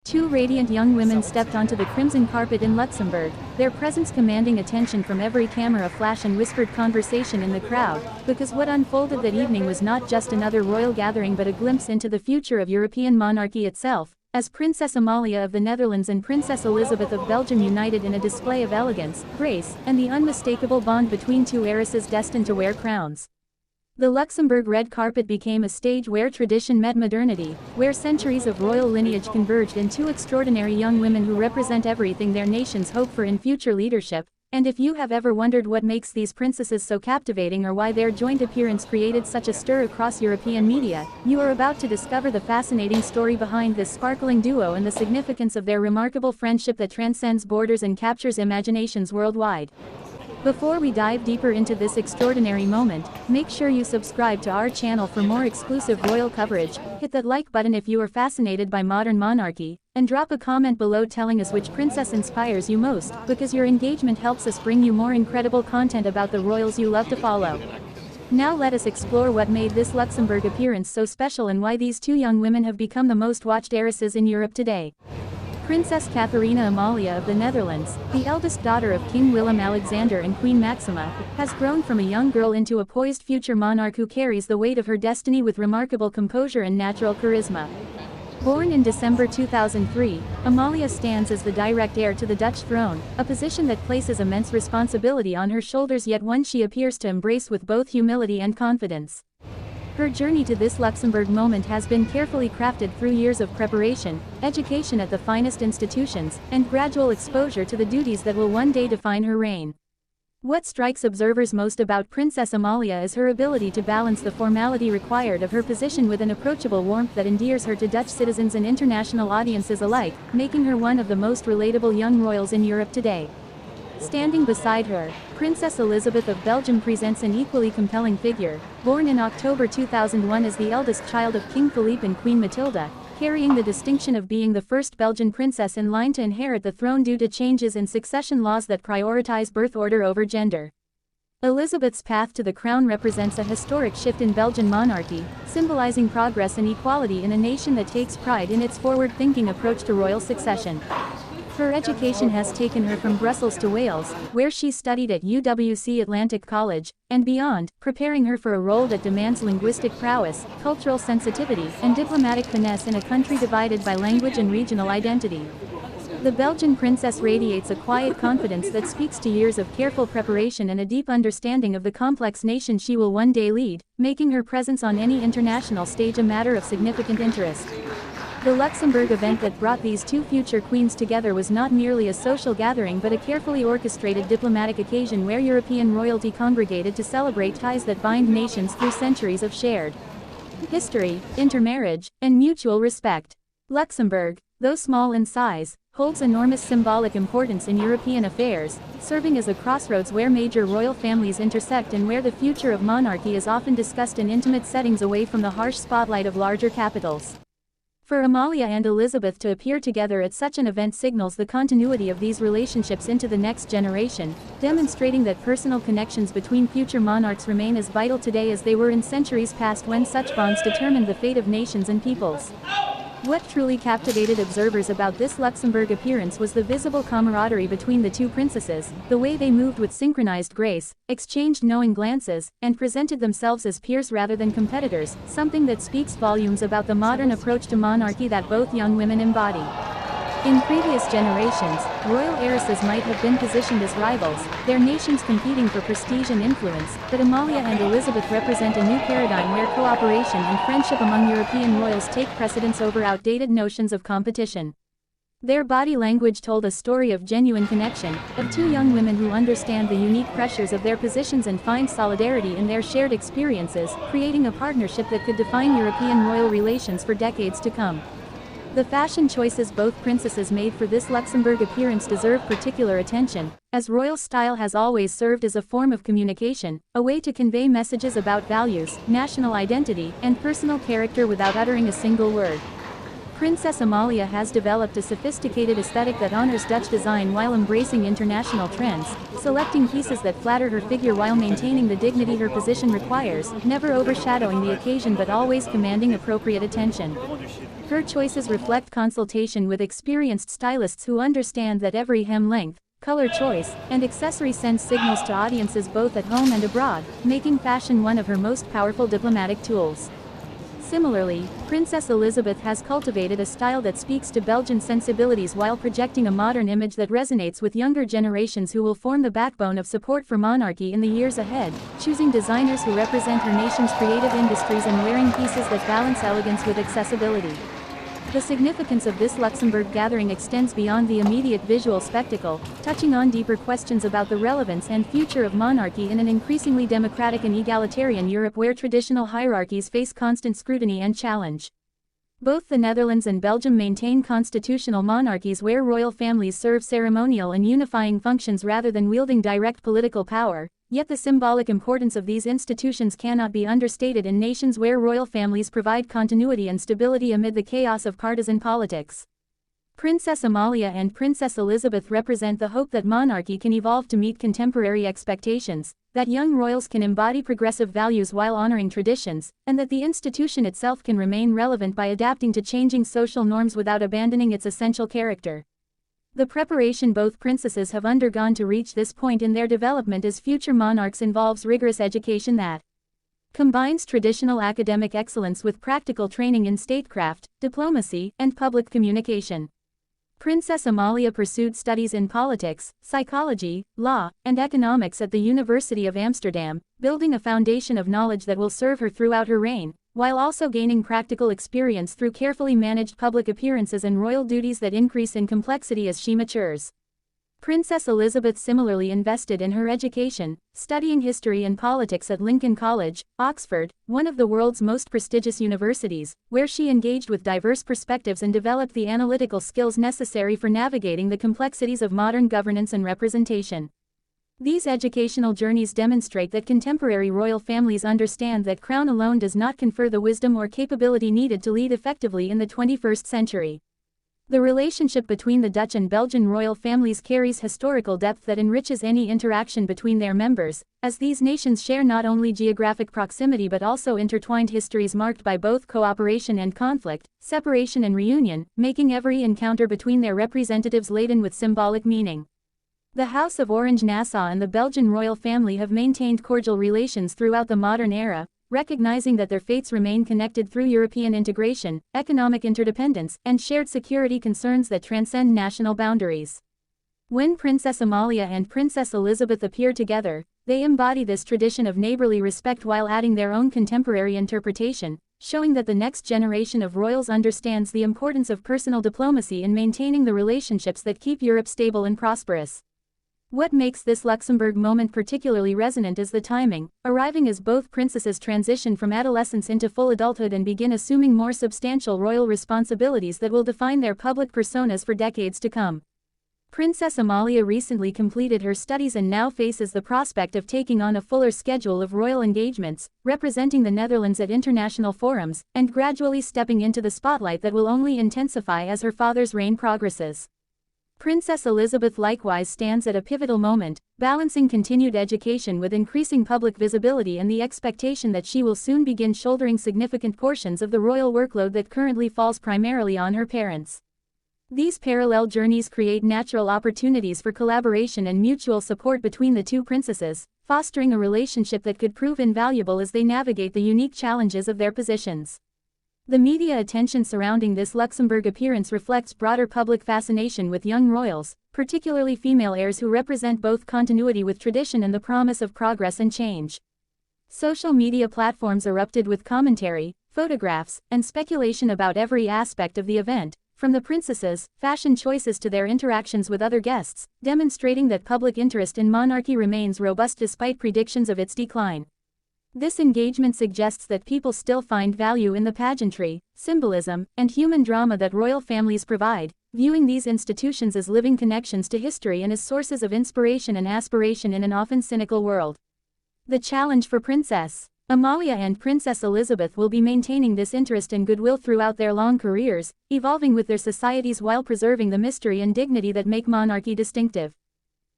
Two radiant young women stepped onto the crimson carpet in Luxembourg, their presence commanding attention from every camera flash and whispered conversation in the crowd, because what unfolded that evening was not just another royal gathering but a glimpse into the future of European monarchy itself, as Princess Amalia of the Netherlands and Princess Elisabeth of Belgium united in a display of elegance, grace, and the unmistakable bond between two heiresses destined to wear crowns. The Luxembourg red carpet became a stage where tradition met modernity, where centuries of royal lineage converged in two extraordinary young women who represent everything their nations hope for in future leadership. And if you have ever wondered what makes these princesses so captivating or why their joint appearance created such a stir across European media, you are about to discover the fascinating story behind this sparkling duo and the significance of their remarkable friendship that transcends borders and captures imaginations worldwide. Before we dive deeper into this extraordinary moment, make sure you subscribe to our channel for more exclusive royal coverage, hit that like button if you are fascinated by modern monarchy, and drop a comment below telling us which princess inspires you most, because your engagement helps us bring you more incredible content about the royals you love to follow. Now let us explore what made this Luxembourg appearance so special and why these two young women have become the most watched heiresses in Europe today. Princess Catharina Amalia of the Netherlands, the eldest daughter of King Willem-Alexander and Queen Maxima, has grown from a young girl into a poised future monarch who carries the weight of her destiny with remarkable composure and natural charisma. Born in December 2003, Amalia stands as the direct heir to the Dutch throne, a position that places immense responsibility on her shoulders yet one she appears to embrace with both humility and confidence. Her journey to this Luxembourg moment has been carefully crafted through years of preparation, education at the finest institutions, and gradual exposure to the duties that will one day define her reign. What strikes observers most about Princess Amalia is her ability to balance the formality required of her position with an approachable warmth that endears her to Dutch citizens and international audiences alike, making her one of the most relatable young royals in Europe today. Standing beside her, Princess Elisabeth of Belgium presents an equally compelling figure. Born in October 2001 as the eldest child of King Philippe and Queen Mathilde, carrying the distinction of being the first Belgian princess in line to inherit the throne due to changes in succession laws that prioritize birth order over gender. Elizabeth's path to the crown represents a historic shift in Belgian monarchy, symbolizing progress and equality in a nation that takes pride in its forward-thinking approach to royal succession. Her education has taken her from Brussels to Wales, where she studied at UWC Atlantic College, and beyond, preparing her for a role that demands linguistic prowess, cultural sensitivity, and diplomatic finesse in a country divided by language and regional identity. The Belgian princess radiates a quiet confidence that speaks to years of careful preparation and a deep understanding of the complex nation she will one day lead, making her presence on any international stage a matter of significant interest. The Luxembourg event that brought these two future queens together was not merely a social gathering but a carefully orchestrated diplomatic occasion where European royalty congregated to celebrate ties that bind nations through centuries of shared history, intermarriage, and mutual respect. Luxembourg, though small in size, holds enormous symbolic importance in European affairs, serving as a crossroads where major royal families intersect and where the future of monarchy is often discussed in intimate settings away from the harsh spotlight of larger capitals. For Amalia and Elisabeth to appear together at such an event signals the continuity of these relationships into the next generation, demonstrating that personal connections between future monarchs remain as vital today as they were in centuries past when such bonds determined the fate of nations and peoples. What truly captivated observers about this Luxembourg appearance was the visible camaraderie between the two princesses, the way they moved with synchronized grace, exchanged knowing glances, and presented themselves as peers rather than competitors, something that speaks volumes about the modern approach to monarchy that both young women embody. In previous generations, royal heiresses might have been positioned as rivals, their nations competing for prestige and influence, but Amalia and Elisabeth represent a new paradigm where cooperation and friendship among European royals take precedence over outdated notions of competition. Their body language told a story of genuine connection, of two young women who understand the unique pressures of their positions and find solidarity in their shared experiences, creating a partnership that could define European royal relations for decades to come. The fashion choices both princesses made for this Luxembourg appearance deserve particular attention, as royal style has always served as a form of communication, a way to convey messages about values, national identity, and personal character without uttering a single word. Princess Amalia has developed a sophisticated aesthetic that honors Dutch design while embracing international trends, selecting pieces that flatter her figure while maintaining the dignity her position requires, never overshadowing the occasion but always commanding appropriate attention. Her choices reflect consultation with experienced stylists who understand that every hem length, color choice, and accessory sends signals to audiences both at home and abroad, making fashion one of her most powerful diplomatic tools. Similarly, Princess Elisabeth has cultivated a style that speaks to Belgian sensibilities while projecting a modern image that resonates with younger generations who will form the backbone of support for monarchy in the years ahead, choosing designers who represent her nation's creative industries and wearing pieces that balance elegance with accessibility. The significance of this Luxembourg gathering extends beyond the immediate visual spectacle, touching on deeper questions about the relevance and future of monarchy in an increasingly democratic and egalitarian Europe where traditional hierarchies face constant scrutiny and challenge. Both the Netherlands and Belgium maintain constitutional monarchies where royal families serve ceremonial and unifying functions rather than wielding direct political power, yet the symbolic importance of these institutions cannot be understated in nations where royal families provide continuity and stability amid the chaos of partisan politics. Princess Amalia and Princess Elisabeth represent the hope that monarchy can evolve to meet contemporary expectations, that young royals can embody progressive values while honoring traditions, and that the institution itself can remain relevant by adapting to changing social norms without abandoning its essential character. The preparation both princesses have undergone to reach this point in their development as future monarchs involves rigorous education that combines traditional academic excellence with practical training in statecraft, diplomacy, and public communication. Princess Amalia pursued studies in politics, psychology, law, and economics at the University of Amsterdam, building a foundation of knowledge that will serve her throughout her reign, while also gaining practical experience through carefully managed public appearances and royal duties that increase in complexity as she matures. Princess Elisabeth similarly invested in her education, studying history and politics at Lincoln College, Oxford, one of the world's most prestigious universities, where she engaged with diverse perspectives and developed the analytical skills necessary for navigating the complexities of modern governance and representation. These educational journeys demonstrate that contemporary royal families understand that crown alone does not confer the wisdom or capability needed to lead effectively in the 21st century. The relationship between the Dutch and Belgian royal families carries historical depth that enriches any interaction between their members, as these nations share not only geographic proximity but also intertwined histories marked by both cooperation and conflict, separation and reunion, making every encounter between their representatives laden with symbolic meaning. The House of Orange-Nassau and the Belgian royal family have maintained cordial relations throughout the modern era, recognizing that their fates remain connected through European integration, economic interdependence, and shared security concerns that transcend national boundaries. When Princess Amalia and Princess Elisabeth appear together, they embody this tradition of neighborly respect while adding their own contemporary interpretation, showing that the next generation of royals understands the importance of personal diplomacy in maintaining the relationships that keep Europe stable and prosperous. What makes this Luxembourg moment particularly resonant is the timing, arriving as both princesses transition from adolescence into full adulthood and begin assuming more substantial royal responsibilities that will define their public personas for decades to come. Princess Amalia recently completed her studies and now faces the prospect of taking on a fuller schedule of royal engagements, representing the Netherlands at international forums, and gradually stepping into the spotlight that will only intensify as her father's reign progresses. Princess Elisabeth likewise stands at a pivotal moment, balancing continued education with increasing public visibility and the expectation that she will soon begin shouldering significant portions of the royal workload that currently falls primarily on her parents. These parallel journeys create natural opportunities for collaboration and mutual support between the two princesses, fostering a relationship that could prove invaluable as they navigate the unique challenges of their positions. The media attention surrounding this Luxembourg appearance reflects broader public fascination with young royals, particularly female heirs who represent both continuity with tradition and the promise of progress and change. Social media platforms erupted with commentary, photographs, and speculation about every aspect of the event, from the princesses' fashion choices to their interactions with other guests, demonstrating that public interest in monarchy remains robust despite predictions of its decline. This engagement suggests that people still find value in the pageantry, symbolism, and human drama that royal families provide, viewing these institutions as living connections to history and as sources of inspiration and aspiration in an often cynical world. The challenge for Princess Amalia and Princess Elisabeth will be maintaining this interest and goodwill throughout their long careers, evolving with their societies while preserving the mystery and dignity that make monarchy distinctive.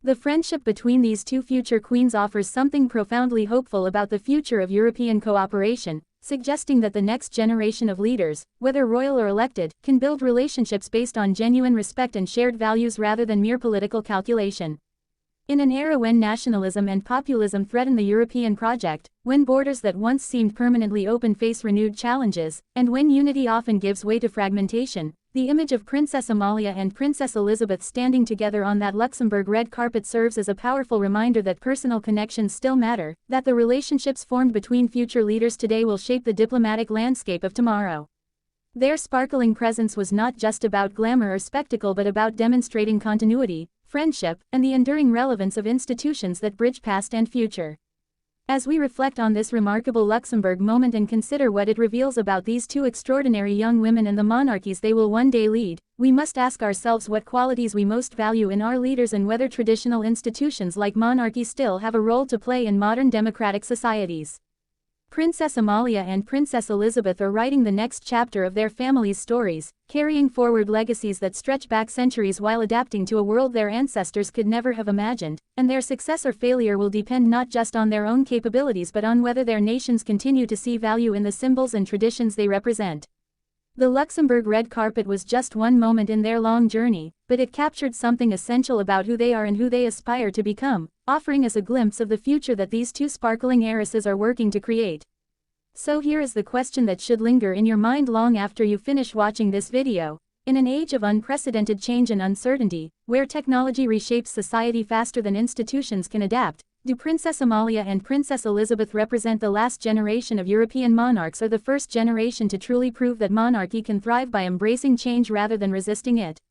The friendship between these two future queens offers something profoundly hopeful about the future of European cooperation, suggesting that the next generation of leaders, whether royal or elected, can build relationships based on genuine respect and shared values rather than mere political calculation. In an era when nationalism and populism threaten the European project, when borders that once seemed permanently open face renewed challenges, and when unity often gives way to fragmentation, the image of Princess Amalia and Princess Elisabeth standing together on that Luxembourg red carpet serves as a powerful reminder that personal connections still matter, that the relationships formed between future leaders today will shape the diplomatic landscape of tomorrow. Their sparkling presence was not just about glamour or spectacle but about demonstrating continuity, friendship, and the enduring relevance of institutions that bridge past and future. As we reflect on this remarkable Luxembourg moment and consider what it reveals about these two extraordinary young women and the monarchies they will one day lead, we must ask ourselves what qualities we most value in our leaders and whether traditional institutions like monarchy still have a role to play in modern democratic societies. Princess Amalia and Princess Elisabeth are writing the next chapter of their family's stories, carrying forward legacies that stretch back centuries while adapting to a world their ancestors could never have imagined, and their success or failure will depend not just on their own capabilities but on whether their nations continue to see value in the symbols and traditions they represent. The Luxembourg red carpet was just one moment in their long journey, but it captured something essential about who they are and who they aspire to become, offering us a glimpse of the future that these two sparkling heiresses are working to create. So here is the question that should linger in your mind long after you finish watching this video. In an age of unprecedented change and uncertainty, where technology reshapes society faster than institutions can adapt, do Princess Amalia and Princess Elisabeth represent the last generation of European monarchs or the first generation to truly prove that monarchy can thrive by embracing change rather than resisting it?